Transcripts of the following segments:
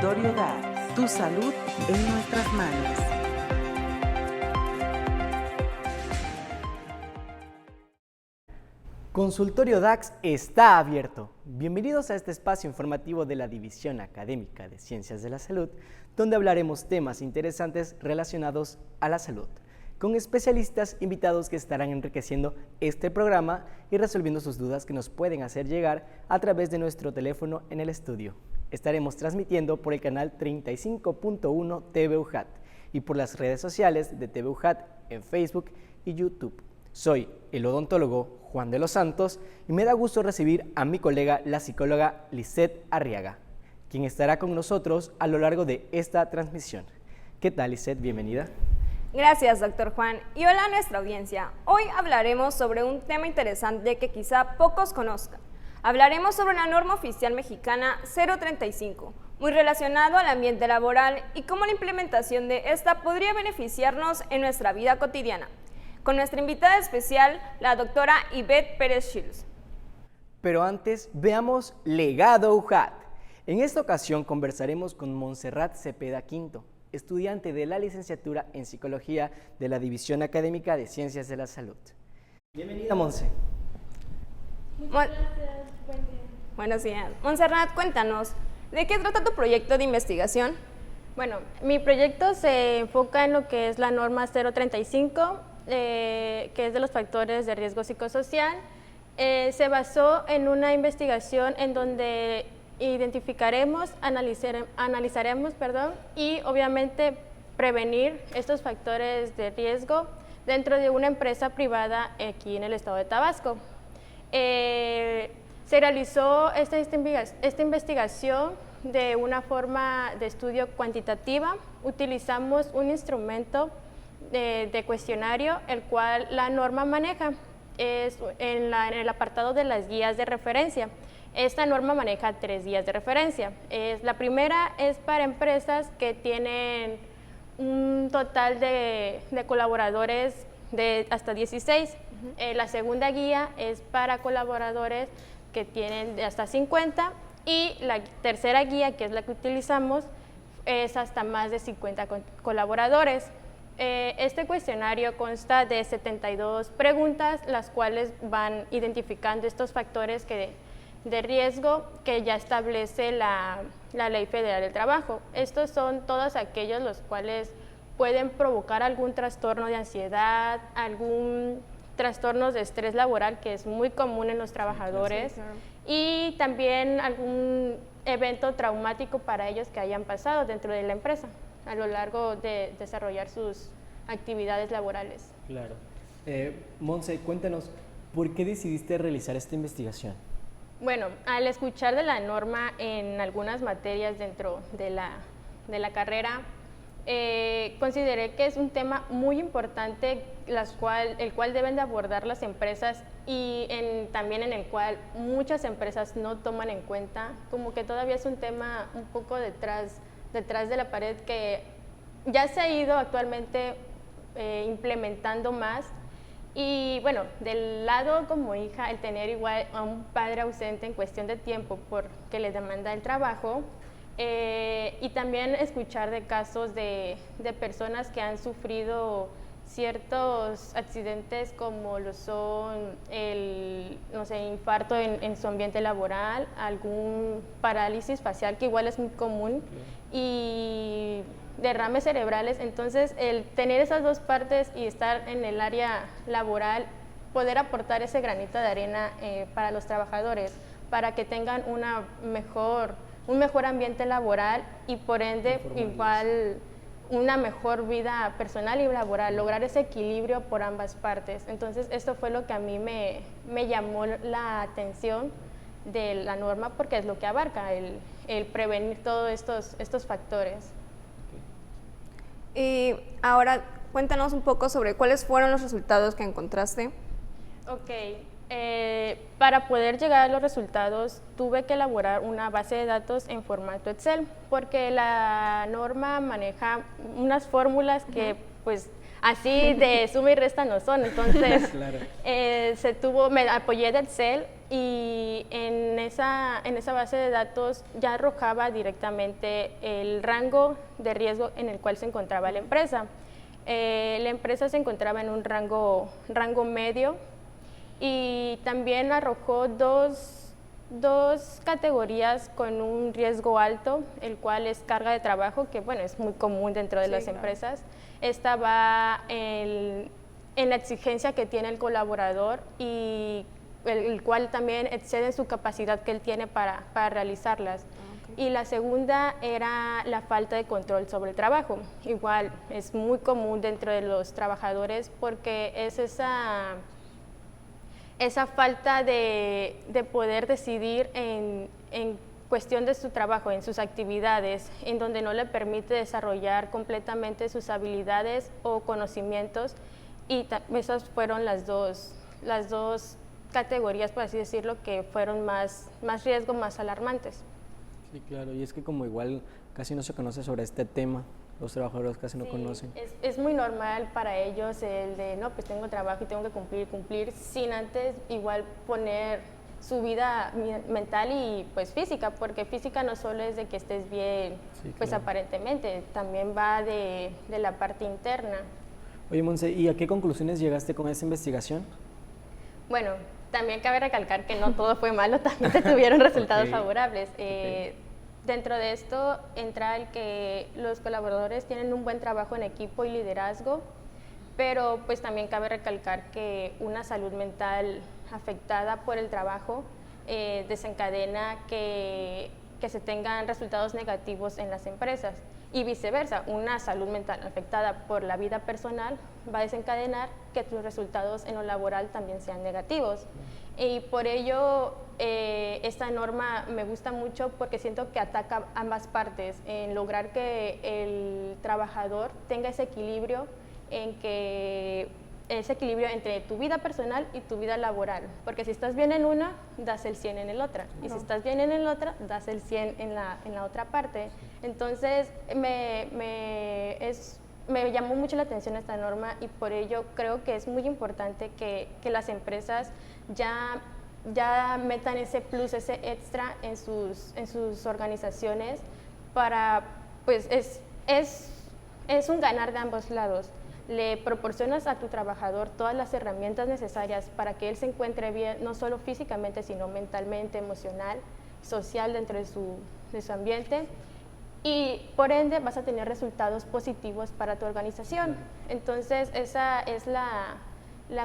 Consultorio DAX. Tu salud en nuestras manos. Consultorio DAX está abierto. Bienvenidos a este espacio informativo de la División Académica de Ciencias de la Salud, donde hablaremos temas interesantes relacionados a la salud, con especialistas invitados que estarán enriqueciendo este programa y resolviendo sus dudas que nos pueden hacer llegar a través de nuestro teléfono en el estudio. Estaremos transmitiendo por el canal 35.1 TV UJAT y por las redes sociales de TV UJAT en Facebook y YouTube. Soy el odontólogo Juan de los Santos y me da gusto recibir a mi colega, la psicóloga Lisette Arriaga, quien estará con nosotros a lo largo de esta transmisión. ¿Qué tal, Lisette? Bienvenida. Gracias, doctor Juan, y hola a nuestra audiencia. Hoy hablaremos sobre un tema interesante que quizá pocos conozcan. Hablaremos sobre la norma oficial mexicana 035, muy relacionado al ambiente laboral y cómo la implementación de esta podría beneficiarnos en nuestra vida cotidiana, con nuestra invitada especial, la doctora Ivette Pérez Shields. Pero antes, veamos Legado UJAT. En esta ocasión conversaremos con Montserrat Cepeda Quinto, estudiante de la licenciatura en Psicología de la División Académica de Ciencias de la Salud. Bienvenida, Monse. Muchas gracias. Buen día. Buenos días. Montserrat, cuéntanos, ¿de qué trata tu proyecto de investigación? Bueno, mi proyecto se enfoca en lo que es la norma 035, que es de los factores de riesgo psicosocial. Se basó en una investigación en donde identificaremos, analizaremos y obviamente prevenir estos factores de riesgo dentro de una empresa privada aquí en el estado de Tabasco. Se realizó esta investigación de una forma de estudio cuantitativa. Utilizamos un instrumento de cuestionario, el cual la norma maneja, es en el apartado de las guías de referencia. Esta norma maneja 3 guías de referencia. La primera es para empresas que tienen un total de colaboradores de hasta 16. La segunda guía es para colaboradores que tienen de hasta 50 y la tercera guía, que es la que utilizamos, es hasta más de 50 colaboradores. Este cuestionario consta de 72 preguntas, las cuales van identificando estos factores de riesgo que ya establece la Ley Federal del Trabajo. Estos son todos aquellos los cuales pueden provocar algún trastorno de ansiedad, algún trastorno de estrés laboral, que es muy común en los trabajadores, sí, claro. Y también algún evento traumático para ellos que hayan pasado dentro de la empresa a lo largo de desarrollar sus actividades laborales. Claro. Monse, cuéntanos, ¿por qué decidiste realizar esta investigación? Bueno, al escuchar de la norma en algunas materias dentro de la carrera, consideré que es un tema muy importante el cual deben de abordar las empresas y también en el cual muchas empresas no toman en cuenta, como que todavía es un tema un poco detrás de la pared que ya se ha ido actualmente implementando más. Y bueno, del lado como hija, el tener igual a un padre ausente en cuestión de tiempo porque le demanda el trabajo, y también escuchar de casos de personas que han sufrido ciertos accidentes como lo son el infarto en su ambiente laboral, algún parálisis facial que igual es muy común, y derrames cerebrales. Entonces el tener esas dos partes y estar en el área laboral, poder aportar ese granito de arena para los trabajadores, para que tengan un mejor ambiente laboral y por ende igual una mejor vida personal y laboral, lograr ese equilibrio por ambas partes. Entonces esto fue lo que a mí me llamó la atención de la norma, porque es lo que abarca, el prevenir todos estos factores. Y ahora cuéntanos un poco sobre cuáles fueron los resultados que encontraste. Ok, para poder llegar a los resultados tuve que elaborar una base de datos en formato Excel, porque la norma maneja unas fórmulas que pues así de suma y resta no son. Entonces, Claro. me apoyé de Excel y en esa base de datos ya arrojaba directamente el rango de riesgo en el cual se encontraba la empresa. La empresa se encontraba en un rango medio y también arrojó dos categorías con un riesgo alto, el cual es carga de trabajo, que bueno, es muy común dentro de las empresas. Esta va en la exigencia que tiene el colaborador y el cual también excede su capacidad que él tiene para realizarlas. Y la segunda era la falta de control sobre el trabajo. Igual es muy común dentro de los trabajadores porque es esa falta de poder decidir en cuestión de su trabajo, en sus actividades, en donde no le permite desarrollar completamente sus habilidades o conocimientos, y esas fueron las dos categorías, por así decirlo, que fueron más riesgo, más alarmantes. Sí, claro, y es que como igual casi no se conoce sobre este tema, los trabajadores casi no conocen. Es muy normal para ellos el de, no, pues tengo trabajo y tengo que cumplir, sin antes igual poner su vida mental y pues física, porque física no solo es de que estés bien, sí, pues claro, aparentemente, también va de la parte interna. Oye, Monse, ¿y a qué conclusiones llegaste con esta investigación? Bueno, también cabe recalcar que no todo fue malo, también se tuvieron resultados favorables. Dentro de esto entra el que los colaboradores tienen un buen trabajo en equipo y liderazgo, pero pues también cabe recalcar que una salud mental afectada por el trabajo desencadena que se tengan resultados negativos en las empresas, y viceversa, una salud mental afectada por la vida personal va a desencadenar que tus resultados en lo laboral también sean negativos. Y por ello esta norma me gusta mucho porque siento que ataca ambas partes en lograr que el trabajador tenga ese equilibrio entre tu vida personal y tu vida laboral, porque si estás bien en una, das el 100 en el otra, y si estás bien en el otra, das el 100 en la otra parte. Entonces me llamó mucho la atención esta norma, y por ello creo que es muy importante que las empresas ya metan ese plus, ese extra en sus organizaciones, para, pues es un ganar de ambos lados. Le proporcionas a tu trabajador todas las herramientas necesarias para que él se encuentre bien, no solo físicamente, sino mentalmente, emocional, social, dentro de su ambiente, y por ende vas a tener resultados positivos para tu organización. Entonces esa es la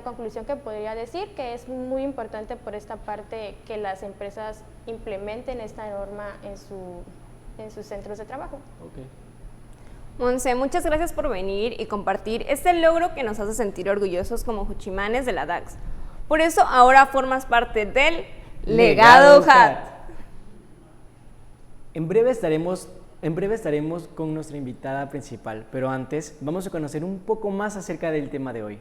conclusión que podría decir, que es muy importante por esta parte que las empresas implementen esta norma en sus centros de trabajo. Okay. Monse, muchas gracias por venir y compartir este logro que nos hace sentir orgullosos como juchimanes de la DAX. Por eso ahora formas parte del Legado HAT. En breve estaremos con nuestra invitada principal, pero antes vamos a conocer un poco más acerca del tema de hoy.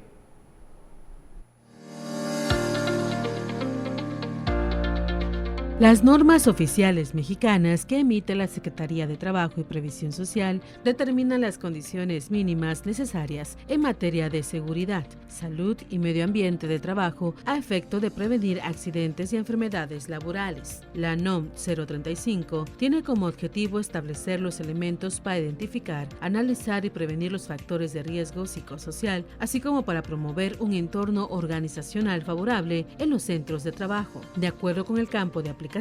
Las normas oficiales mexicanas que emite la Secretaría de Trabajo y Previsión Social determinan las condiciones mínimas necesarias en materia de seguridad, salud y medio ambiente de trabajo a efecto de prevenir accidentes y enfermedades laborales. La NOM 035 tiene como objetivo establecer los elementos para identificar, analizar y prevenir los factores de riesgo psicosocial, así como para promover un entorno organizacional favorable en los centros de trabajo. De acuerdo con el campo de aplicación,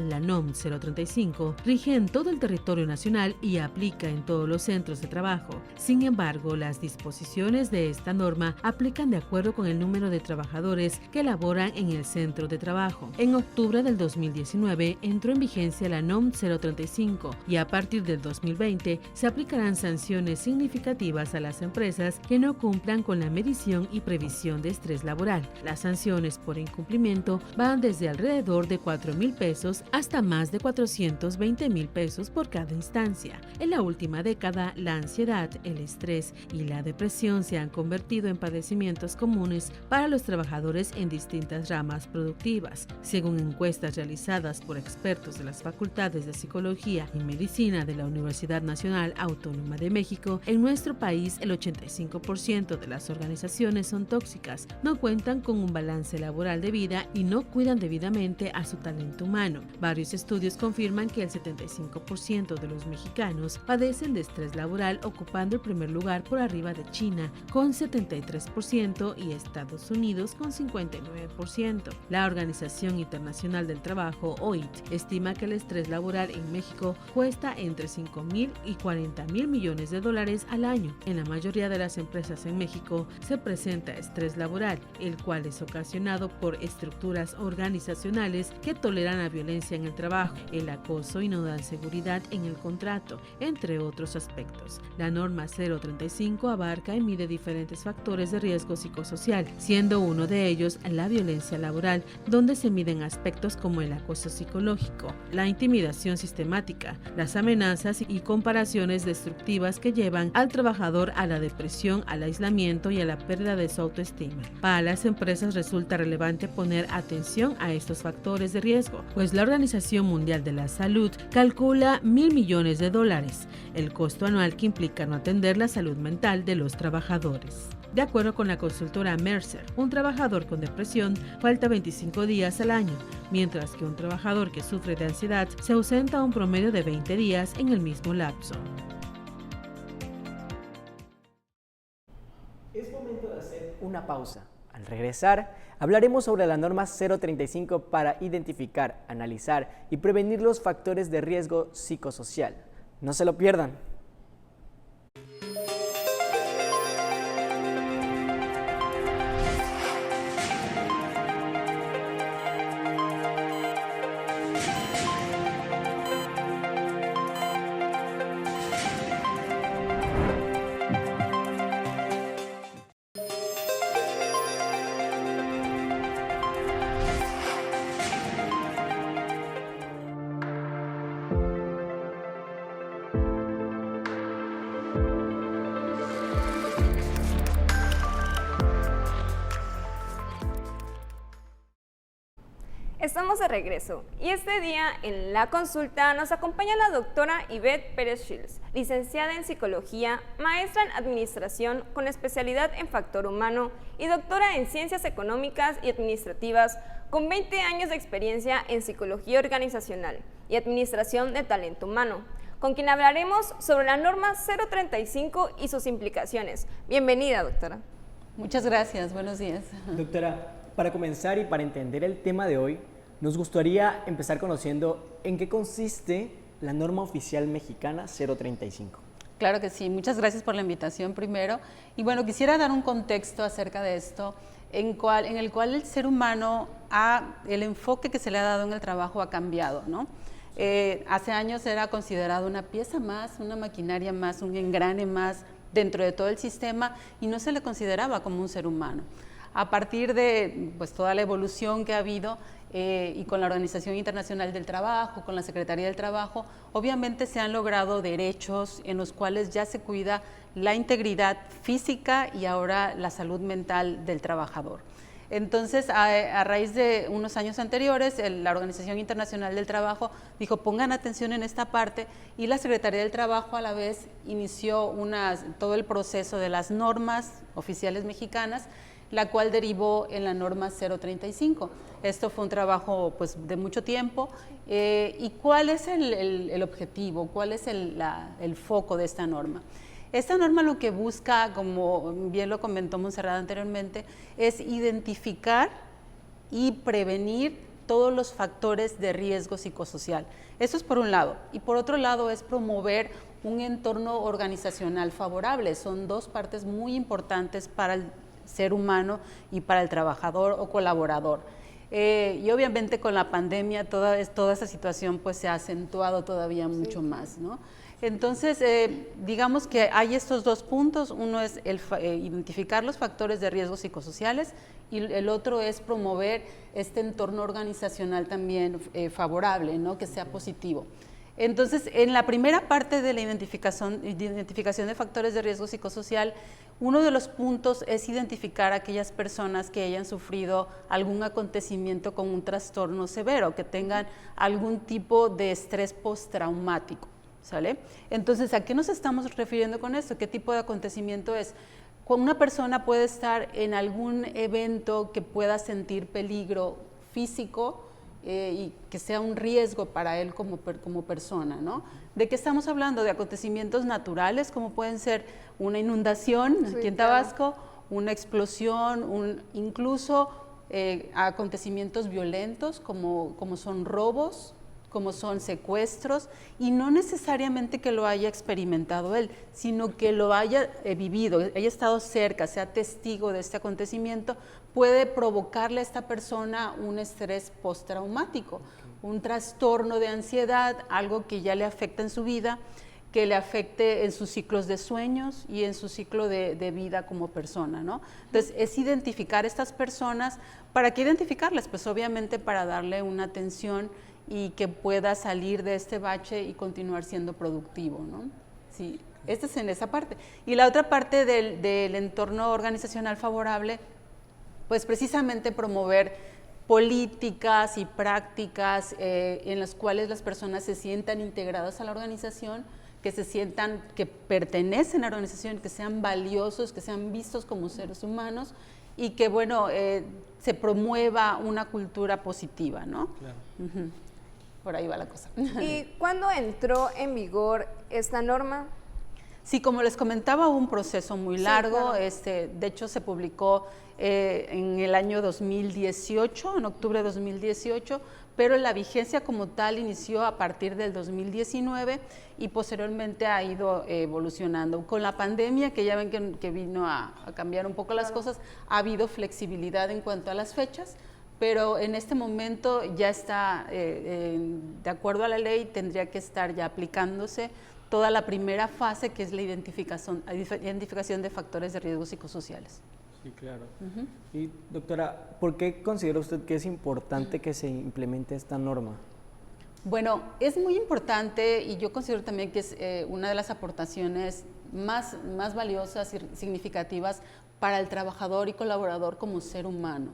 la NOM 035 rige en todo el territorio nacional y aplica en todos los centros de trabajo. Sin embargo, las disposiciones de esta norma aplican de acuerdo con el número de trabajadores que laboran en el centro de trabajo. En octubre del 2019 entró en vigencia la NOM 035 y a partir del 2020 se aplicarán sanciones significativas a las empresas que no cumplan con la medición y previsión de estrés laboral. Las sanciones por incumplimiento van desde alrededor de 4,000 $50,000 pesos hasta más de $420,000 pesos por cada instancia. En la última década, la ansiedad, el estrés y la depresión se han convertido en padecimientos comunes para los trabajadores en distintas ramas productivas. Según encuestas realizadas por expertos de las facultades de Psicología y Medicina de la Universidad Nacional Autónoma de México, en nuestro país el 85% de las organizaciones son tóxicas, no cuentan con un balance laboral de vida y no cuidan debidamente a su talento humano. Varios estudios confirman que el 75% de los mexicanos padecen de estrés laboral, ocupando el primer lugar por arriba de China con 73% y Estados Unidos con 59%. La Organización Internacional del Trabajo, OIT, estima que el estrés laboral en México cuesta entre 5,000 y 40,000 millones de dólares al año. En la mayoría de las empresas en México se presenta estrés laboral, el cual es ocasionado por estructuras organizacionales que toleran la violencia en el trabajo, el acoso y no dan seguridad en el contrato, entre otros aspectos. La norma 035 abarca y mide diferentes factores de riesgo psicosocial, siendo uno de ellos la violencia laboral, donde se miden aspectos como el acoso psicológico, la intimidación sistemática, las amenazas y comparaciones destructivas que llevan al trabajador a la depresión, al aislamiento y a la pérdida de su autoestima. Para las empresas resulta relevante poner atención a estos factores de riesgo, pues la Organización Mundial de la Salud calcula $1,000 millones. El costo anual que implica no atender la salud mental de los trabajadores. De acuerdo con la consultora Mercer, un trabajador con depresión falta 25 días al año, mientras que un trabajador que sufre de ansiedad se ausenta un promedio de 20 días en el mismo lapso. Es momento de hacer una pausa. Al regresar, hablaremos sobre la norma 035 para identificar, analizar y prevenir los factores de riesgo psicosocial. No se lo pierdan. Estamos de regreso y este día en la consulta nos acompaña la doctora Ivette Pérez Shields, licenciada en Psicología, maestra en Administración con especialidad en Factor Humano y doctora en Ciencias Económicas y Administrativas con 20 años de experiencia en Psicología Organizacional y Administración de Talento Humano, con quien hablaremos sobre la norma 035 y sus implicaciones. Bienvenida, doctora. Muchas gracias, buenos días. Doctora, para comenzar y para entender el tema de hoy, nos gustaría empezar conociendo en qué consiste la norma oficial mexicana 035. Claro que sí, muchas gracias por la invitación primero. Y bueno, quisiera dar un contexto acerca de esto, en el cual el ser humano, el enfoque que se le ha dado en el trabajo ha cambiado, ¿no? Hace años era considerado una pieza más, una maquinaria más, un engrane más dentro de todo el sistema y no se le consideraba como un ser humano. A partir de toda la evolución que ha habido y con la Organización Internacional del Trabajo, con la Secretaría del Trabajo, obviamente se han logrado derechos en los cuales ya se cuida la integridad física y ahora la salud mental del trabajador. Entonces, a raíz de unos años anteriores, la Organización Internacional del Trabajo dijo, pongan atención en esta parte, y la Secretaría del Trabajo a la vez inició todo el proceso de las normas oficiales mexicanas, la cual derivó en la norma 035. Esto fue un trabajo de mucho tiempo. ¿Y cuál es el objetivo? ¿Cuál es el foco de esta norma? Esta norma lo que busca, como bien lo comentó Montserrat anteriormente, es identificar y prevenir todos los factores de riesgo psicosocial. Eso es por un lado. Y por otro lado es promover un entorno organizacional favorable. Son dos partes muy importantes para el ser humano y para el trabajador o colaborador. Y obviamente con la pandemia toda esa situación se ha acentuado todavía mucho más, ¿no? Entonces, digamos que hay estos dos puntos. Uno es identificar los factores de riesgo psicosociales y el otro es promover este entorno organizacional también favorable, ¿no? Que sea positivo. Entonces, en la primera parte de la identificación de factores de riesgo psicosocial, uno de los puntos es identificar a aquellas personas que hayan sufrido algún acontecimiento con un trastorno severo, que tengan algún tipo de estrés postraumático, ¿sale? Entonces, ¿a qué nos estamos refiriendo con esto? ¿Qué tipo de acontecimiento es? Cuando una persona puede estar en algún evento que pueda sentir peligro físico, y que sea un riesgo para él como persona, ¿no? ¿De qué estamos hablando? De acontecimientos naturales, como pueden ser una inundación aquí en Tabasco, una explosión, incluso acontecimientos violentos como son robos, como son secuestros, y no necesariamente que lo haya experimentado él, sino que lo haya vivido, haya estado cerca, sea testigo de este acontecimiento, puede provocarle a esta persona un estrés postraumático, un trastorno de ansiedad, algo que ya le afecta en su vida, que le afecte en sus ciclos de sueños y en su ciclo de vida como persona, ¿no? Entonces, es identificar estas personas. ¿Para qué identificarlas? Pues obviamente para darle una atención y que pueda salir de este bache y continuar siendo productivo, ¿no? Sí, esta es en esa parte. Y la otra parte del entorno organizacional favorable, pues precisamente promover políticas y prácticas en las cuales las personas se sientan integradas a la organización, que se sientan que pertenecen a la organización, que sean valiosos, que sean vistos como seres humanos y que, bueno, se promueva una cultura positiva, ¿no? Claro. Uh-huh. Por ahí va la cosa. ¿Y cuándo entró en vigor esta norma? Sí, como les comentaba, hubo un proceso muy largo. Sí, claro. De hecho, se publicó en el año 2018, en octubre de 2018, pero la vigencia como tal inició a partir del 2019 y posteriormente ha ido evolucionando. Con la pandemia, que ya ven que vino a cambiar un poco las cosas, ha habido flexibilidad en cuanto a las fechas, pero en este momento ya está, de acuerdo a la ley, tendría que estar ya aplicándose toda la primera fase, que es la identificación de factores de riesgo psicosociales. Sí, claro. Y doctora, ¿por qué considera usted que es importante que se implemente esta norma? Bueno, es muy importante y yo considero también que es una de las aportaciones más valiosas y significativas para el trabajador y colaborador como ser humano.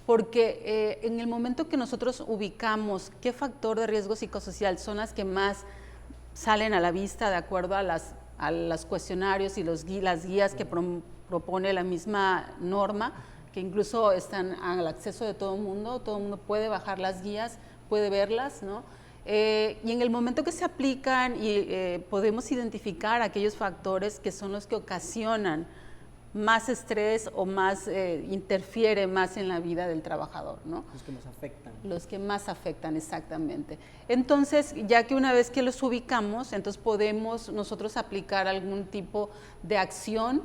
Porque en el momento que nosotros ubicamos qué factor de riesgo psicosocial son las que más salen a la vista de acuerdo a los cuestionarios y las guías que propone la misma norma, que incluso están al acceso de todo el mundo puede bajar las guías, puede verlas, ¿no? Y en el momento que se aplican y podemos identificar aquellos factores que son los que ocasionan más estrés o más interfiere más en la vida del trabajador, ¿no? Los que más afectan. Los que más afectan, exactamente. Entonces, ya que una vez que los ubicamos, entonces podemos nosotros aplicar algún tipo de acción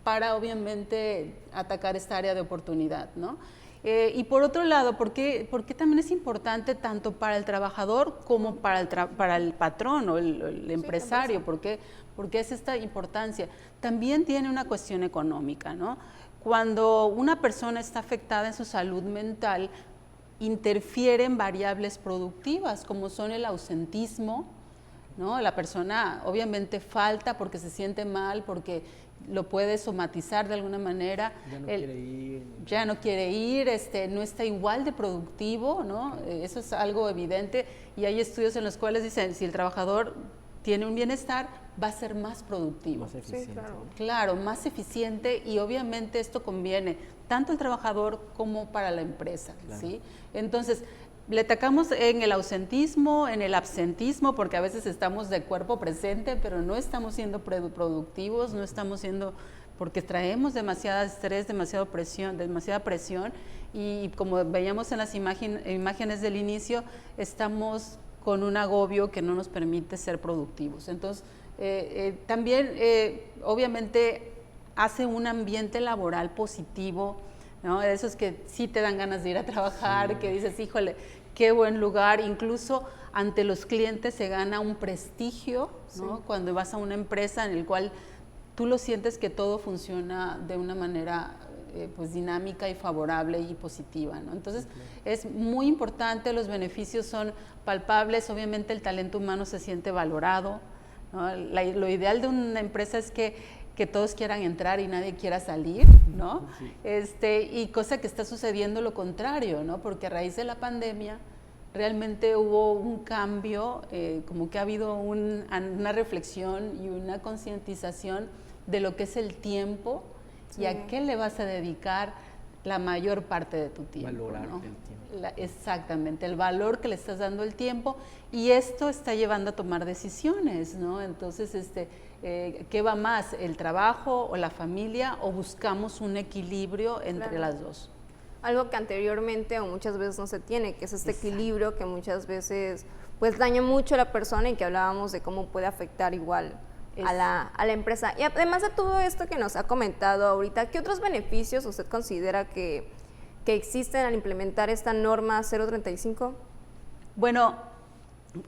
para obviamente atacar esta área de oportunidad, ¿no? Y por otro lado, ¿por qué también es importante tanto para el trabajador como para el patrón o el empresario? Sí, ¿Por qué es esta importancia? También tiene una cuestión económica, ¿no? Cuando una persona está afectada en su salud mental, interfieren variables productivas como son el ausentismo, ¿no? La persona obviamente falta porque se siente mal, porque lo puede somatizar de alguna manera. Ya no quiere ir, no está igual de productivo, ¿no? Eso es algo evidente y hay estudios en los cuales dicen si el trabajador tiene un bienestar, va a ser más productivo. Más eficiente. Sí, claro. Claro, más eficiente y obviamente esto conviene tanto al trabajador como para la empresa, claro. ¿Sí? Entonces, le atacamos en el ausentismo, en el absentismo, porque a veces estamos de cuerpo presente, pero no estamos siendo productivos, no estamos siendo, porque traemos demasiado estrés, demasiada presión y como veíamos en las imágenes del inicio, estamos con un agobio que no nos permite ser productivos. Entonces, también obviamente hace un ambiente laboral positivo, ¿no? Esos que sí te dan ganas de ir a trabajar, sí. Que dices, híjole, qué buen lugar, incluso ante los clientes se gana un prestigio, ¿no? Sí. Cuando vas a una empresa en el cual tú lo sientes que todo funciona de una manera pues dinámica y favorable y positiva, ¿no? Entonces, es muy importante, los beneficios son palpables, obviamente el talento humano se siente valorado, ¿no? Lo ideal de una empresa es que todos quieran entrar y nadie quiera salir, ¿no? Sí. Y cosa que está sucediendo lo contrario, ¿no? Porque a raíz de la pandemia realmente hubo un cambio, como que ha habido una reflexión y una concientización de lo que es el tiempo, sí, y a qué le vas a dedicar la mayor parte de tu tiempo. Valorar, ¿no? El tiempo. Exactamente, el valor que le estás dando al tiempo, y esto está llevando a tomar decisiones, ¿no? Entonces, ¿qué va más, el trabajo o la familia, o buscamos un equilibrio entre las dos? Algo que anteriormente o muchas veces no se tiene, que es este equilibrio que muchas veces pues daña mucho a la persona, y que hablábamos de cómo puede afectar igual a la empresa. Y además de todo esto que nos ha comentado ahorita, ¿qué otros beneficios usted considera que existen al implementar esta norma 035? Bueno,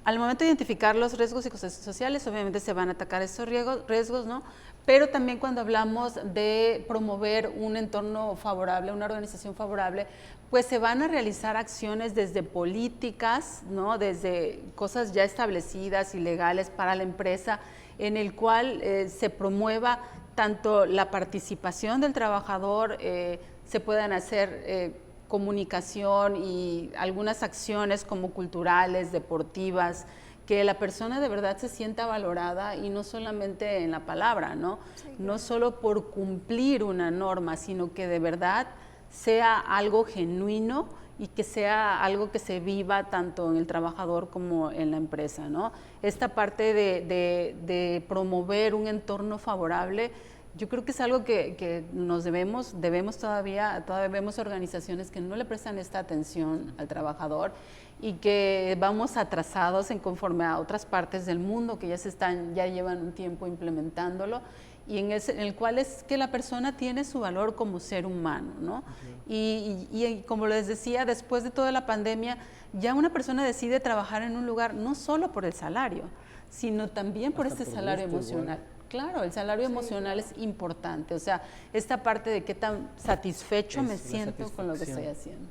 al momento de identificar los riesgos psicosociales, obviamente se van a atacar esos riesgos, ¿no? Pero también cuando hablamos de promover un entorno favorable, una organización favorable, pues se van a realizar acciones desde políticas, ¿no? Desde cosas ya establecidas y legales para la empresa, en el cual se promueva tanto la participación del trabajador, se puedan hacer comunicación y algunas acciones como culturales, deportivas, que la persona de verdad se sienta valorada, y no solamente en la palabra, ¿no? Sí, claro. No solo por cumplir una norma, sino que de verdad sea algo genuino y que sea algo que se viva tanto en el trabajador como en la empresa, ¿no? Esta parte de promover un entorno favorable, yo creo que es algo que nos debemos todavía vemos organizaciones que no le prestan esta atención al trabajador, y que vamos atrasados en conforme a otras partes del mundo que ya llevan un tiempo implementándolo, y en el cual es que la persona tiene su valor como ser humano, ¿no? Okay. Y como les decía, después de toda la pandemia, ya una persona decide trabajar en un lugar no solo por el salario, sino también por este salario emocional. Igual. Claro, el salario emocional es importante, o sea, esta parte de qué tan satisfecho me siento con lo que estoy haciendo.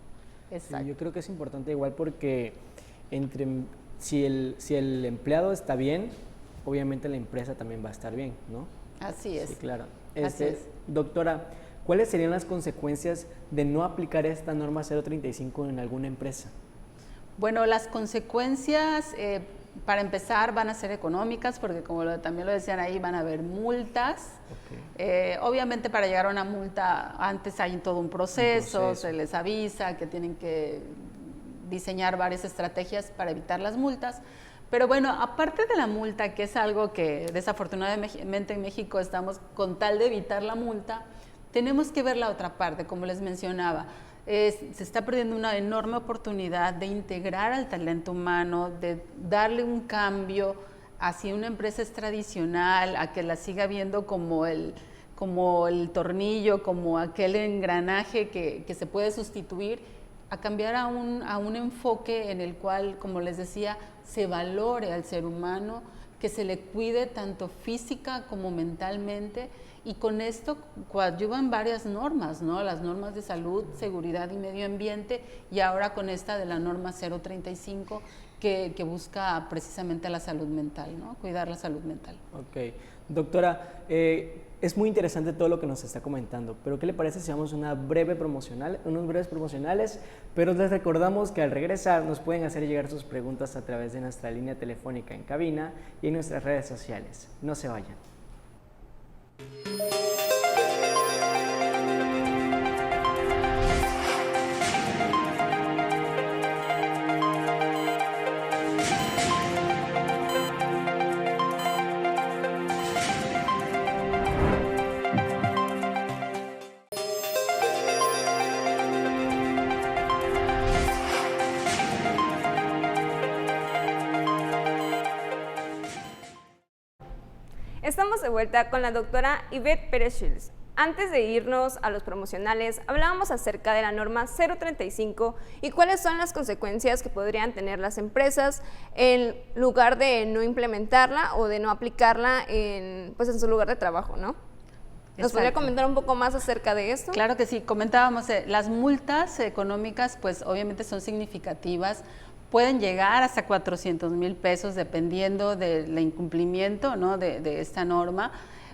Exacto. Sí, yo creo que es importante igual porque si el empleado está bien, obviamente la empresa también va a estar bien, ¿no? Así es. Sí, claro. Así es. Doctora, ¿cuáles serían las consecuencias de no aplicar esta norma 035 en alguna empresa? Bueno, las consecuencias, para empezar, van a ser económicas, porque como también lo decían ahí, van a haber multas. Okay. Obviamente, para llegar a una multa, antes hay todo un proceso, se les avisa que tienen que diseñar varias estrategias para evitar las multas. Pero bueno, aparte de la multa, que es algo que desafortunadamente en México estamos con tal de evitar la multa, tenemos que ver la otra parte, como les mencionaba. Se está perdiendo una enorme oportunidad de integrar al talento humano, de darle un cambio hacia una empresa tradicional, a que la siga viendo como el tornillo, como aquel engranaje que se puede sustituir, a cambiar a un enfoque en el cual, como les decía, se valore al ser humano, que se le cuide tanto física como mentalmente, y con esto coadyuvan varias normas, ¿no? Las normas de salud, seguridad y medio ambiente, y ahora con esta de la norma 035 que busca precisamente la salud mental, ¿no? Cuidar la salud mental. Ok. Doctora, es muy interesante todo lo que nos está comentando, pero ¿qué le parece si hacemos unos breves promocionales? Pero les recordamos que al regresar nos pueden hacer llegar sus preguntas a través de nuestra línea telefónica en cabina y en nuestras redes sociales. No se vayan. Estamos de vuelta con la doctora Ivette Pérez Shields. Antes de irnos a los promocionales, hablábamos acerca de la norma 035 y cuáles son las consecuencias que podrían tener las empresas en lugar de no implementarla o de no aplicarla en su lugar de trabajo, ¿no? ¿Nos podría comentar un poco más acerca de esto? Claro que sí, comentábamos, las multas económicas pues obviamente son significativas, pueden llegar hasta 400,000 pesos dependiendo del incumplimiento, ¿no?, de esta norma.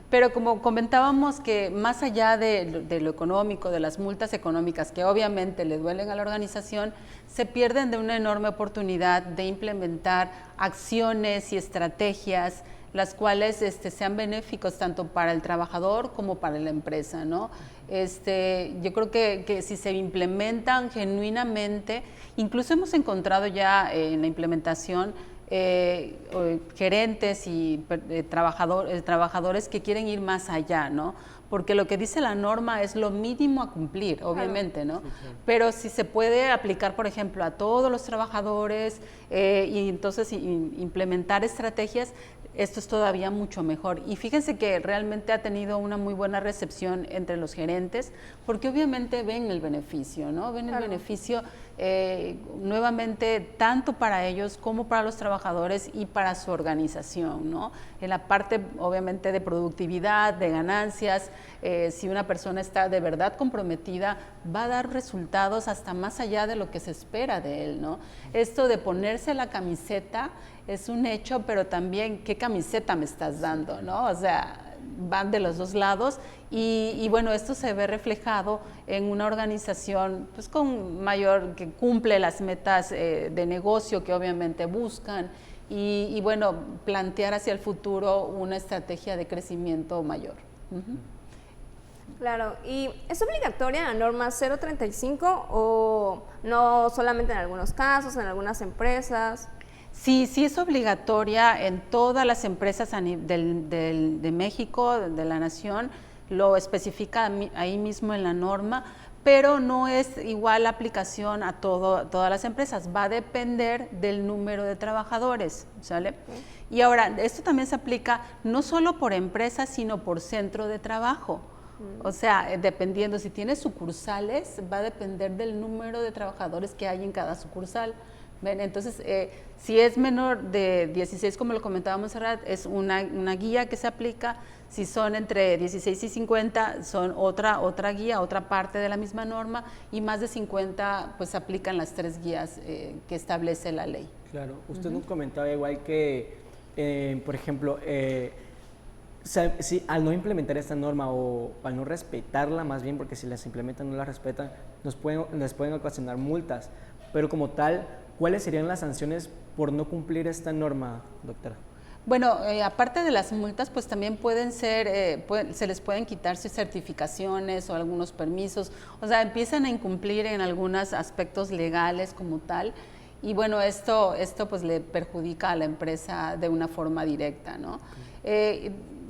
Pero como comentábamos que más allá de lo económico, de las multas económicas que obviamente le duelen a la organización, se pierden de una enorme oportunidad de implementar acciones y estrategias las cuales sean benéficos tanto para el trabajador como para la empresa, ¿no? Yo creo que si se implementan genuinamente, incluso hemos encontrado ya en la implementación gerentes y trabajadores que quieren ir más allá, ¿no? Porque lo que dice la norma es lo mínimo a cumplir, obviamente, ¿no? Sí, claro. Pero si se puede aplicar, por ejemplo, a todos los trabajadores y entonces implementar estrategias, esto es todavía mucho mejor. Y fíjense que realmente ha tenido una muy buena recepción entre los gerentes, porque obviamente ven el beneficio, ¿no? Ven el beneficio nuevamente tanto para ellos como para los trabajadores y para su organización, ¿no? En la parte obviamente de productividad, de ganancias, si una persona está de verdad comprometida, va a dar resultados hasta más allá de lo que se espera de él, ¿no? Esto de ponerse la camiseta es un hecho, pero también qué camiseta me estás dando, ¿no? O sea, van de los dos lados y bueno, esto se ve reflejado en una organización pues con mayor, que cumple las metas de negocio que obviamente buscan y bueno, plantear hacia el futuro una estrategia de crecimiento mayor. Claro, ¿y es obligatoria la norma 035 o no solamente en algunos casos, en algunas empresas? Sí, sí es obligatoria en todas las empresas de México, de la nación, lo especifica ahí mismo en la norma, pero no es igual la aplicación a todas las empresas, va a depender del número de trabajadores, ¿sale? Y ahora, esto también se aplica no solo por empresas, sino por centro de trabajo. O sea, dependiendo, si tienes sucursales, va a depender del número de trabajadores que hay en cada sucursal. ¿Ven? Entonces, si es menor de 16, como lo comentábamos hace rato, es una guía que se aplica. Si son entre 16 y 50, son otra guía, otra parte de la misma norma, y más de 50, pues aplican las 3 guías que establece la ley. Claro, usted nos comentaba igual que, por ejemplo, si al no implementar esta norma o al no respetarla, más bien, porque si las implementan no las respetan, les pueden ocasionar multas, pero como tal, ¿cuáles serían las sanciones por no cumplir esta norma, doctora? Bueno, aparte de las multas, pues también pueden ser, se les pueden quitar sus certificaciones o algunos permisos, o sea, empiezan a incumplir en algunos aspectos legales como tal, y bueno, esto pues le perjudica a la empresa de una forma directa, ¿no?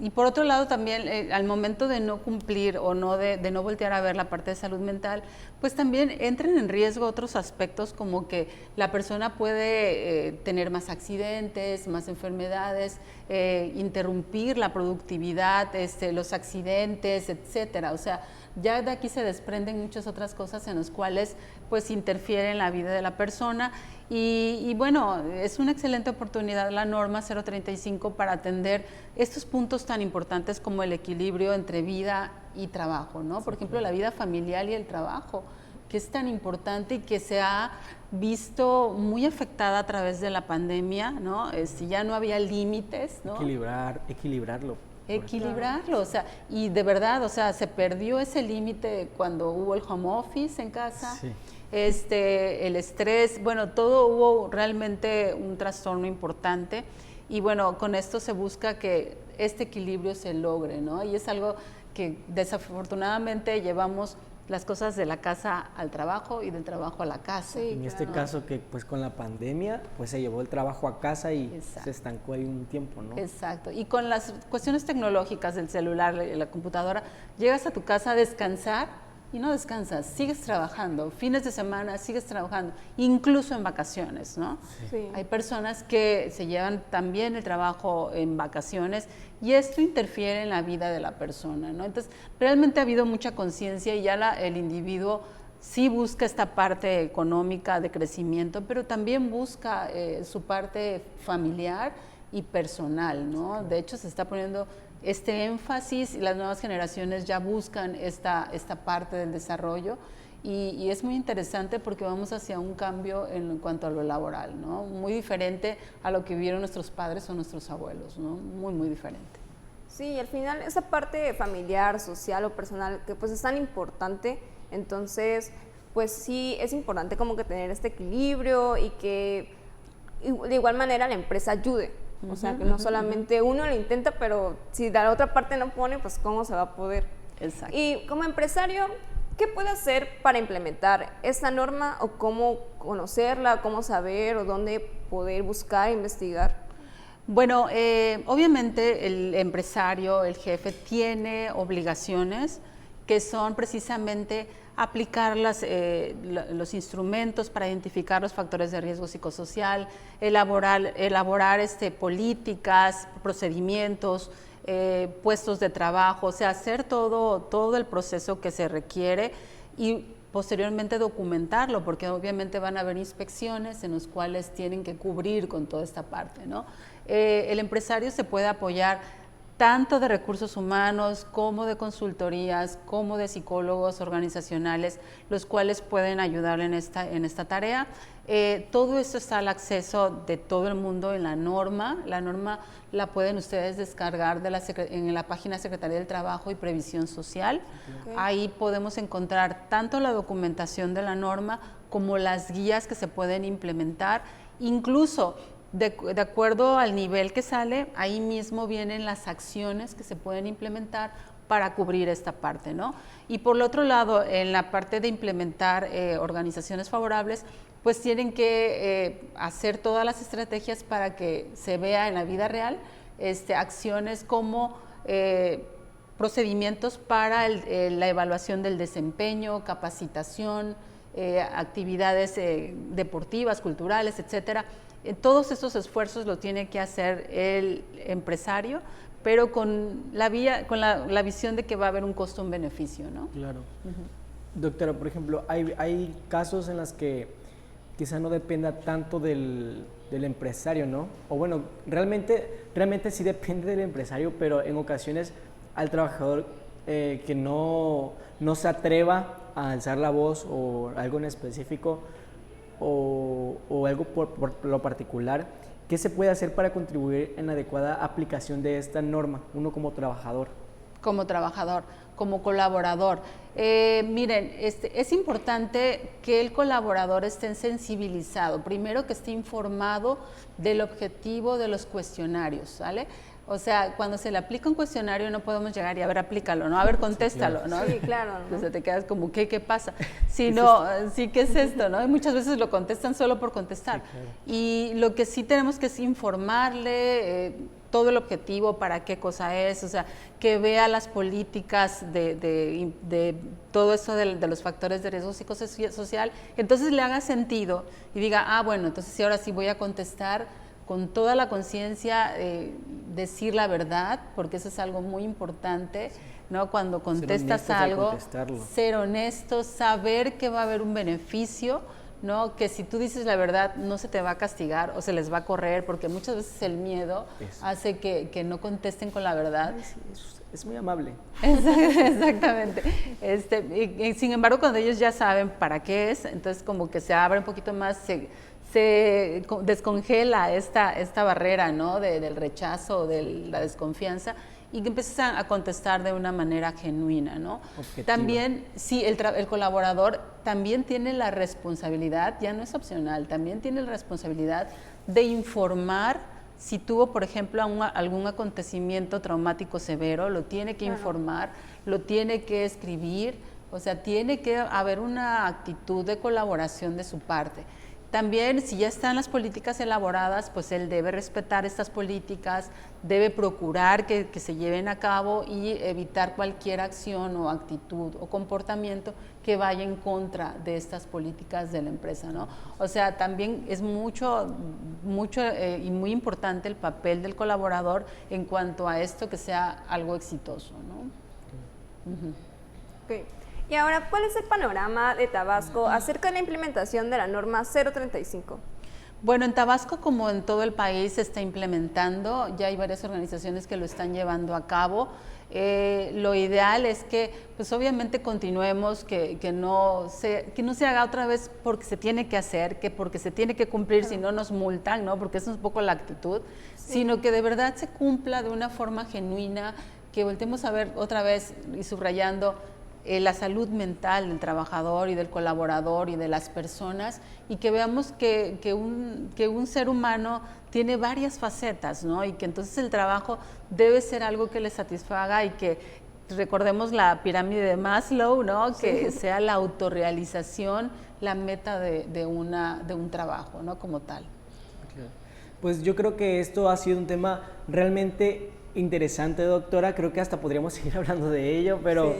Y por otro lado también, al momento de no cumplir o de no voltear a ver la parte de salud mental, pues también entran en riesgo otros aspectos como que la persona puede tener más accidentes, más enfermedades, interrumpir la productividad, los accidentes, etcétera. O sea, ya de aquí se desprenden muchas otras cosas en las cuales pues interfiere en la vida de la persona y bueno, es una excelente oportunidad la norma 035 para atender estos puntos tan importantes como el equilibrio entre vida y trabajo, ¿no? Por ejemplo, la vida familiar y el trabajo, que es tan importante y que se ha visto muy afectada a través de la pandemia, ¿no? Ya no había límites, ¿no? Equilibrarlo, o sea, y de verdad, o sea, se perdió ese límite cuando hubo el home office en casa, sí. El estrés, bueno, todo hubo realmente un trastorno importante y bueno, con esto se busca que este equilibrio se logre, ¿no? Y es algo que desafortunadamente llevamos las cosas de la casa al trabajo y del trabajo a la casa. Sí, en este caso que pues con la pandemia pues se llevó el trabajo a casa y exacto, se estancó ahí un tiempo, ¿no? Exacto, y con las cuestiones tecnológicas del celular, la computadora, llegas a tu casa a descansar y no descansas, sigues trabajando, fines de semana sigues trabajando, incluso en vacaciones, ¿no? Sí. Hay personas que se llevan también el trabajo en vacaciones y esto interfiere en la vida de la persona, ¿no? Entonces, realmente ha habido mucha conciencia y ya el individuo sí busca esta parte económica de crecimiento, pero también busca su parte familiar y personal, ¿no? De hecho, se está poniendo este énfasis y las nuevas generaciones ya buscan esta parte del desarrollo y es muy interesante porque vamos hacia un cambio en cuanto a lo laboral, ¿no? Muy diferente a lo que vivieron nuestros padres o nuestros abuelos, ¿no? Muy, muy diferente. Sí, al final esa parte familiar, social o personal que pues es tan importante, entonces pues sí es importante como que tener este equilibrio y que de igual manera la empresa ayude. O sea, que no solamente uno lo intenta, pero si la otra parte no pone, pues cómo se va a poder. Exacto. Y como empresario, ¿qué puede hacer para implementar esta norma o cómo conocerla, cómo saber o dónde poder buscar, investigar? Bueno, obviamente el empresario, el jefe, tiene obligaciones que son precisamente aplicar los instrumentos para identificar los factores de riesgo psicosocial, elaborar políticas, procedimientos, puestos de trabajo, o sea, hacer todo el proceso que se requiere y posteriormente documentarlo, porque obviamente van a haber inspecciones en las cuales tienen que cubrir con toda esta parte, ¿no? El empresario se puede apoyar tanto de recursos humanos como de consultorías, como de psicólogos organizacionales, los cuales pueden ayudarle en esta tarea. Todo esto está al acceso de todo el mundo en la norma. La norma la pueden ustedes descargar en la página Secretaría del Trabajo y Previsión Social. Okay. Ahí podemos encontrar tanto la documentación de la norma como las guías que se pueden implementar, incluso de acuerdo al nivel que sale, ahí mismo vienen las acciones que se pueden implementar para cubrir esta parte, ¿no? Y por el otro lado, en la parte de implementar organizaciones favorables, pues tienen que hacer todas las estrategias para que se vea en la vida real acciones como procedimientos para la evaluación del desempeño, capacitación, actividades deportivas, culturales, etcétera. Todos estos esfuerzos los tiene que hacer el empresario, pero con la visión de que va a haber un costo, un beneficio, ¿no? Claro. Doctora, por ejemplo, hay casos en los que quizá no dependa tanto del empresario, ¿no? O bueno, realmente sí depende del empresario, pero en ocasiones al trabajador que no se atreva a alzar la voz o algo en específico, o algo por lo particular, ¿qué se puede hacer para contribuir en la adecuada aplicación de esta norma, uno como trabajador? Como trabajador, como colaborador. Miren, es importante que el colaborador esté sensibilizado, primero que esté informado del objetivo de los cuestionarios, ¿sale? O sea, cuando se le aplica un cuestionario no podemos llegar y a ver, aplícalo, ¿no? A ver, contéstalo, ¿no? Sí, claro. ¿no? Entonces te quedas como, ¿qué pasa? Sí, no, sí, ¿qué es esto, no? Y muchas veces lo contestan solo por contestar. Sí, claro. Y lo que sí tenemos que es informarle todo el objetivo, para qué cosa es, o sea, que vea las políticas de todo eso de los factores de riesgo psicosocial, entonces le haga sentido y diga, bueno, entonces sí, ahora sí voy a contestar con toda la conciencia, decir la verdad, porque eso es algo muy importante, ¿no? Cuando contestas algo, ser honesto, saber que va a haber un beneficio, ¿no? Que si tú dices la verdad no se te va a castigar o se les va a correr, porque muchas veces el miedo hace que no contesten con la verdad. Es muy amable. Exactamente. Y sin embargo, cuando ellos ya saben para qué es, entonces como que se abre un poquito más, se descongela esta barrera, ¿no? Del rechazo, de la desconfianza, y que empiezan a contestar de una manera genuina, ¿no? Objetiva. También, sí, el colaborador también tiene la responsabilidad, ya no es opcional, también tiene la responsabilidad de informar si tuvo, por ejemplo, algún acontecimiento traumático severo, lo tiene que informar, lo tiene que escribir, o sea, tiene que haber una actitud de colaboración de su parte. También, si ya están las políticas elaboradas, pues él debe respetar estas políticas, debe procurar que se lleven a cabo y evitar cualquier acción o actitud o comportamiento que vaya en contra de estas políticas de la empresa, ¿no? O sea, también es mucho y muy importante el papel del colaborador en cuanto a esto, que sea algo exitoso, ¿no? Okay. Y ahora, ¿cuál es el panorama de Tabasco acerca de la implementación de la norma 035? Bueno, en Tabasco, como en todo el país, se está implementando, ya hay varias organizaciones que lo están llevando a cabo. Lo ideal es que, pues obviamente continuemos, que no se haga otra vez porque se tiene que hacer, que porque se tiene que cumplir, si no nos multan, ¿no? Porque esa es un poco la actitud, sino que de verdad se cumpla de una forma genuina, que voltemos a ver otra vez y subrayando la salud mental del trabajador y del colaborador y de las personas, y que veamos que un ser humano tiene varias facetas, ¿no? Y que entonces el trabajo debe ser algo que le satisfaga, y que recordemos la pirámide de Maslow, ¿no? Que sea la autorrealización la meta de un trabajo, ¿no? Como tal. Pues yo creo que esto ha sido un tema realmente interesante, doctora. Creo que hasta podríamos seguir hablando de ello, pero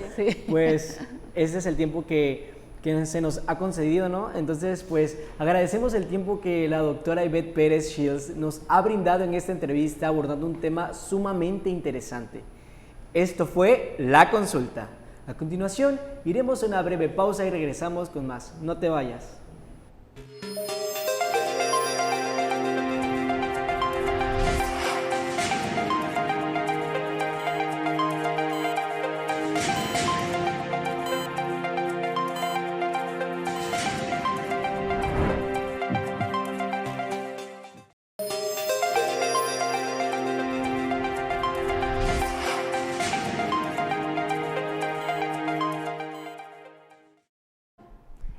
pues ese es el tiempo que se nos ha concedido, ¿no? Entonces, pues agradecemos el tiempo que la doctora Ivette Pérez Shields nos ha brindado en esta entrevista, abordando un tema sumamente interesante. Esto fue La Consulta. A continuación, iremos a una breve pausa y regresamos con más. No te vayas.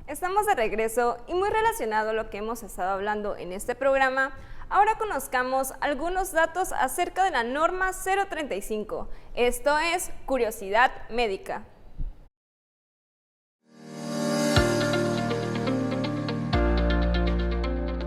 Estamos de regreso y muy relacionado a lo que hemos estado hablando en este programa, ahora conozcamos algunos datos acerca de la norma 035. Esto es curiosidad médica.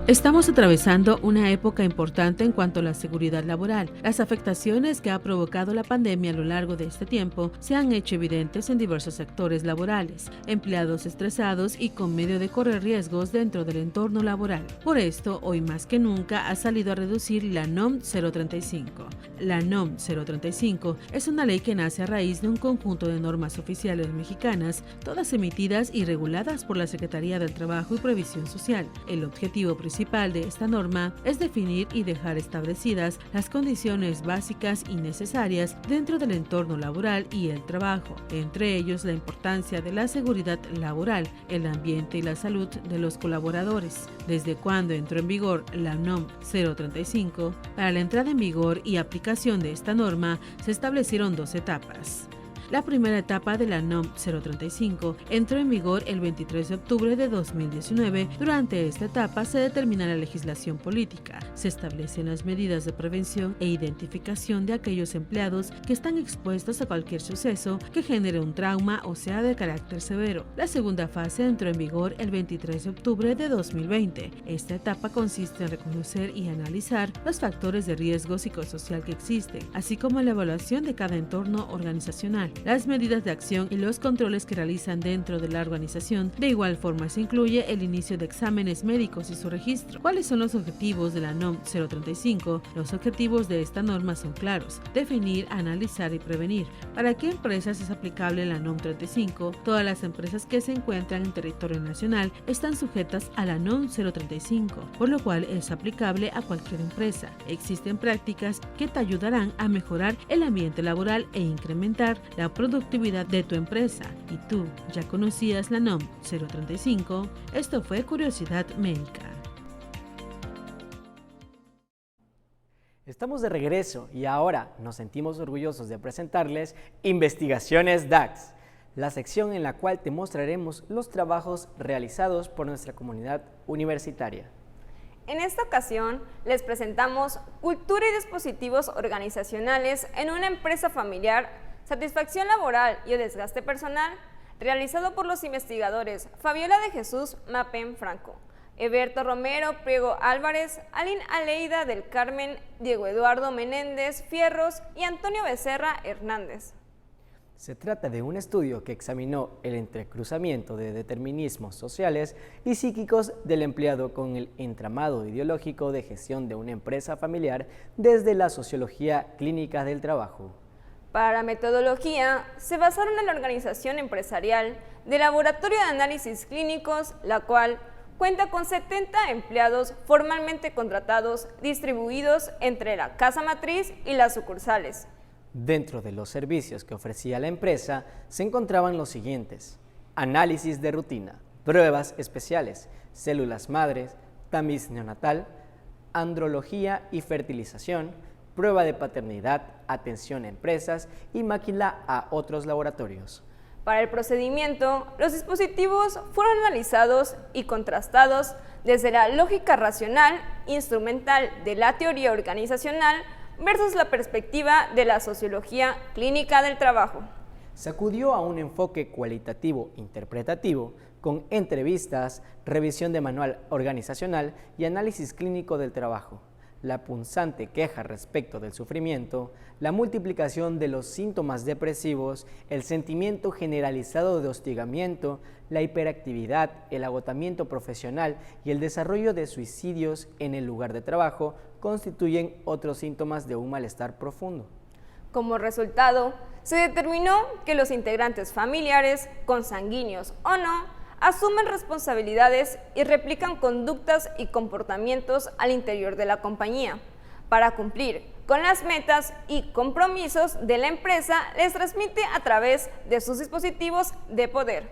Estamos atravesando una época importante en cuanto a la seguridad laboral. Las afectaciones que ha provocado la pandemia a lo largo de este tiempo se han hecho evidentes en diversos sectores laborales, empleados estresados y con miedo de correr riesgos dentro del entorno laboral. Por esto, hoy más que nunca ha salido a reducir la NOM 035. La NOM 035 es una ley que nace a raíz de un conjunto de normas oficiales mexicanas, todas emitidas y reguladas por la Secretaría del Trabajo y Previsión Social. El objetivo principal de esta norma es definir y dejar establecidas las condiciones básicas y necesarias dentro del entorno laboral y el trabajo, entre ellos la importancia de la seguridad laboral, el ambiente y la salud de los colaboradores. Desde cuando entró en vigor la NOM 035, para la entrada en vigor y aplicación de esta norma se establecieron 2 etapas. La primera etapa de la NOM 035 entró en vigor el 23 de octubre de 2019. Durante esta etapa se determina la legislación política, se establecen las medidas de prevención e identificación de aquellos empleados que están expuestos a cualquier suceso que genere un trauma o sea de carácter severo. La segunda fase entró en vigor el 23 de octubre de 2020. Esta etapa consiste en reconocer y analizar los factores de riesgo psicosocial que existen, así como la evaluación de cada entorno organizacional, las medidas de acción y los controles que realizan dentro de la organización. De igual forma se incluye el inicio de exámenes médicos y su registro. ¿Cuáles son los objetivos de la NOM 035? Los objetivos de esta norma son claros: definir, analizar y prevenir. ¿Para qué empresas es aplicable la NOM 35? Todas las empresas que se encuentran en territorio nacional están sujetas a la NOM 035, por lo cual es aplicable a cualquier empresa. Existen prácticas que te ayudarán a mejorar el ambiente laboral e incrementar la productividad de tu empresa. ¿Y tú ya conocías la NOM 035? Esto fue Curiosidad Médica. Estamos de regreso y ahora nos sentimos orgullosos de presentarles Investigaciones DAX, la sección en la cual te mostraremos los trabajos realizados por nuestra comunidad universitaria. En esta ocasión les presentamos Cultura y dispositivos organizacionales en una empresa familiar, satisfacción laboral y desgaste personal, realizado por los investigadores Fabiola de Jesús Mapen Franco, Eberto Romero Priego Álvarez, Aline Aleida del Carmen, Diego Eduardo Menéndez Fierros y Antonio Becerra Hernández. Se trata de un estudio que examinó el entrecruzamiento de determinismos sociales y psíquicos del empleado con el entramado ideológico de gestión de una empresa familiar desde la sociología clínica del trabajo. Para la metodología, se basaron en la organización empresarial del Laboratorio de Análisis Clínicos, la cual cuenta con 70 empleados formalmente contratados distribuidos entre la casa matriz y las sucursales. Dentro de los servicios que ofrecía la empresa se encontraban los siguientes: análisis de rutina, pruebas especiales, células madres, tamiz neonatal, andrología y fertilización, prueba de paternidad, atención a empresas y maquila a otros laboratorios. Para el procedimiento, los dispositivos fueron analizados y contrastados desde la lógica racional, instrumental de la teoría organizacional versus la perspectiva de la sociología clínica del trabajo. Se acudió a un enfoque cualitativo-interpretativo con entrevistas, revisión de manual organizacional y análisis clínico del trabajo. La punzante queja respecto del sufrimiento, la multiplicación de los síntomas depresivos, el sentimiento generalizado de hostigamiento, la hiperactividad, el agotamiento profesional y el desarrollo de suicidios en el lugar de trabajo constituyen otros síntomas de un malestar profundo. Como resultado, se determinó que los integrantes familiares, consanguíneos o no, asumen responsabilidades y replican conductas y comportamientos al interior de la compañía. Para cumplir con las metas y compromisos de la empresa, les transmite a través de sus dispositivos de poder.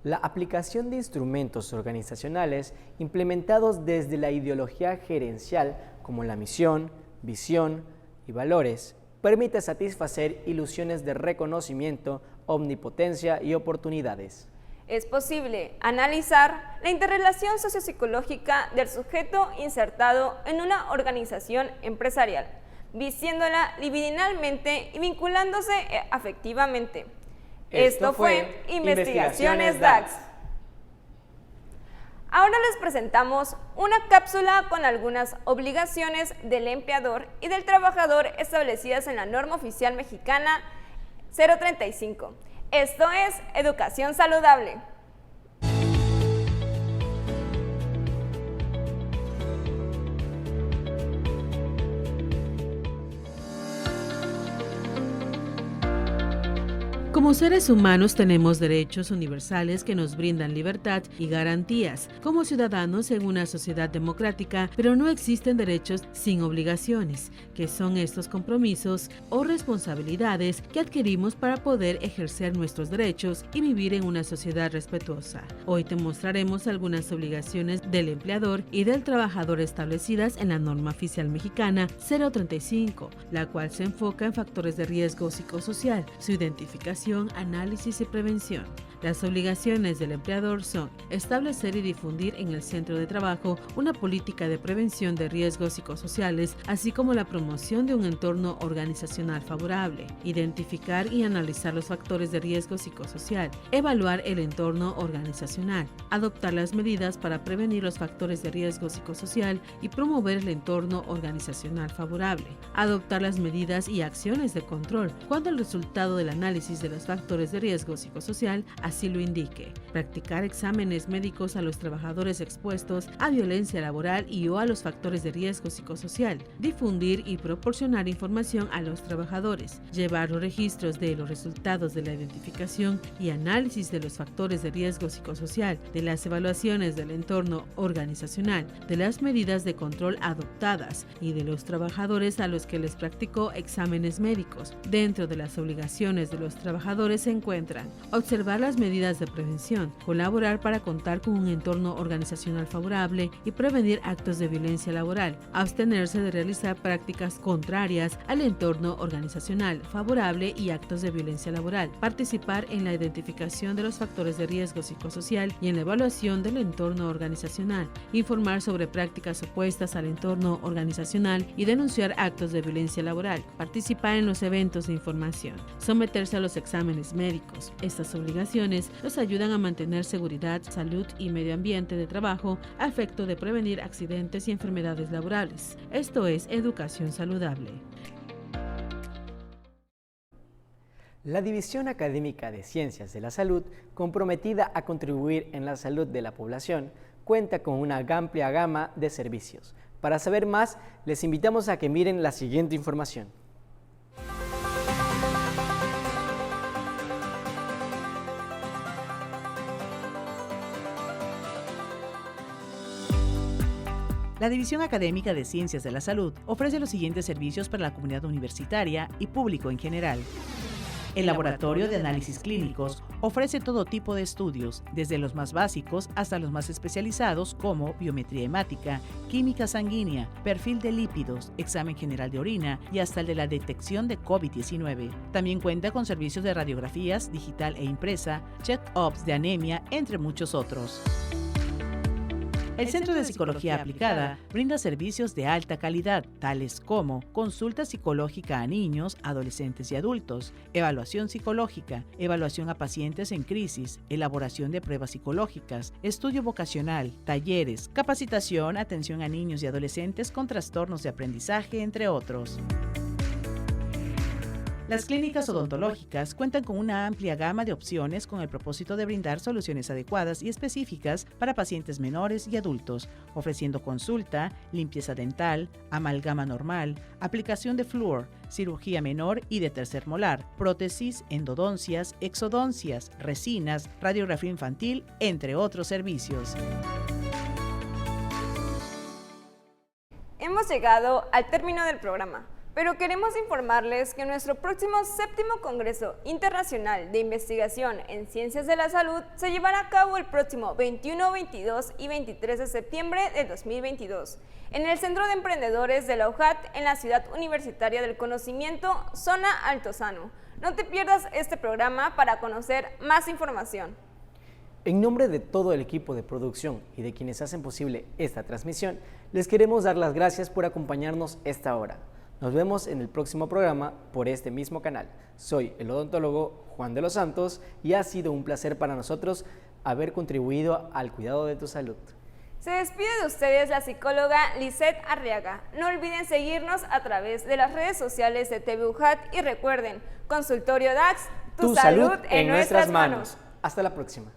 La aplicación de instrumentos organizacionales implementados desde la ideología gerencial como la misión, visión y valores permite satisfacer ilusiones de reconocimiento, omnipotencia y oportunidades. Es posible analizar la interrelación sociopsicológica del sujeto insertado en una organización empresarial, vistiéndola libidinalmente y vinculándose afectivamente. Esto fue Investigaciones DAX. Ahora les presentamos una cápsula con algunas obligaciones del empleador y del trabajador establecidas en la norma oficial mexicana 035. Esto es Educación Saludable. Como seres humanos tenemos derechos universales que nos brindan libertad y garantías como ciudadanos en una sociedad democrática, pero no existen derechos sin obligaciones, que son estos compromisos o responsabilidades que adquirimos para poder ejercer nuestros derechos y vivir en una sociedad respetuosa. Hoy te mostraremos algunas obligaciones del empleador y del trabajador establecidas en la norma oficial mexicana 035, la cual se enfoca en factores de riesgo psicosocial, su identificación, análisis y prevención. Las obligaciones del empleador son establecer y difundir en el centro de trabajo una política de prevención de riesgos psicosociales, así como la promoción de un entorno organizacional favorable, identificar y analizar los factores de riesgo psicosocial, evaluar el entorno organizacional, adoptar las medidas para prevenir los factores de riesgo psicosocial y promover el entorno organizacional favorable, adoptar las medidas y acciones de control cuando el resultado del análisis de los factores de riesgo psicosocial así lo indique, practicar exámenes médicos a los trabajadores expuestos a violencia laboral y o a los factores de riesgo psicosocial, difundir y proporcionar información a los trabajadores, llevar los registros de los resultados de la identificación y análisis de los factores de riesgo psicosocial, de las evaluaciones del entorno organizacional, de las medidas de control adoptadas y de los trabajadores a los que les practicó exámenes médicos. Dentro de las obligaciones de los trabajadores se encuentran observar las medidas de prevención, colaborar para contar con un entorno organizacional favorable y prevenir actos de violencia laboral, abstenerse de realizar prácticas contrarias al entorno organizacional favorable y actos de violencia laboral, participar en la identificación de los factores de riesgo psicosocial y en la evaluación del entorno organizacional, informar sobre prácticas opuestas al entorno organizacional y denunciar actos de violencia laboral, participar en los eventos de información, someterse a los exámenes exámenes médicos. Estas obligaciones nos ayudan a mantener seguridad, salud y medio ambiente de trabajo a efecto de prevenir accidentes y enfermedades laborales. Esto es educación saludable. La División Académica de Ciencias de la Salud, comprometida a contribuir en la salud de la población, cuenta con una amplia gama de servicios. Para saber más, les invitamos a que miren la siguiente información. La División Académica de Ciencias de la Salud ofrece los siguientes servicios para la comunidad universitaria y público en general. El Laboratorio de Análisis Clínicos ofrece todo tipo de estudios, desde los más básicos hasta los más especializados como biometría hemática, química sanguínea, perfil de lípidos, examen general de orina y hasta el de la detección de COVID-19. También cuenta con servicios de radiografías digital e impresa, check-ups de anemia, entre muchos otros. El Centro de Psicología Aplicada brinda servicios de alta calidad, tales como consulta psicológica a niños, adolescentes y adultos, evaluación psicológica, evaluación a pacientes en crisis, elaboración de pruebas psicológicas, estudio vocacional, talleres, capacitación, atención a niños y adolescentes con trastornos de aprendizaje, entre otros. Las clínicas odontológicas cuentan con una amplia gama de opciones con el propósito de brindar soluciones adecuadas y específicas para pacientes menores y adultos, ofreciendo consulta, limpieza dental, amalgama normal, aplicación de flúor, cirugía menor y de tercer molar, prótesis, endodoncias, exodoncias, resinas, radiografía infantil, entre otros servicios. Hemos llegado al término del programa, pero queremos informarles que nuestro próximo 7º Congreso Internacional de Investigación en Ciencias de la Salud se llevará a cabo el próximo 21, 22 y 23 de septiembre de 2022 en el Centro de Emprendedores de la UJAT en la Ciudad Universitaria del Conocimiento, Zona Altozano. No te pierdas este programa para conocer más información. En nombre de todo el equipo de producción y de quienes hacen posible esta transmisión, les queremos dar las gracias por acompañarnos esta hora. Nos vemos en el próximo programa por este mismo canal. Soy el odontólogo Juan de los Santos y ha sido un placer para nosotros haber contribuido al cuidado de tu salud. Se despide de ustedes la psicóloga Lisette Arriaga. No olviden seguirnos a través de las redes sociales de TV UJAT y recuerden, Consultorio DAX, tu salud en nuestras manos. Hasta la próxima.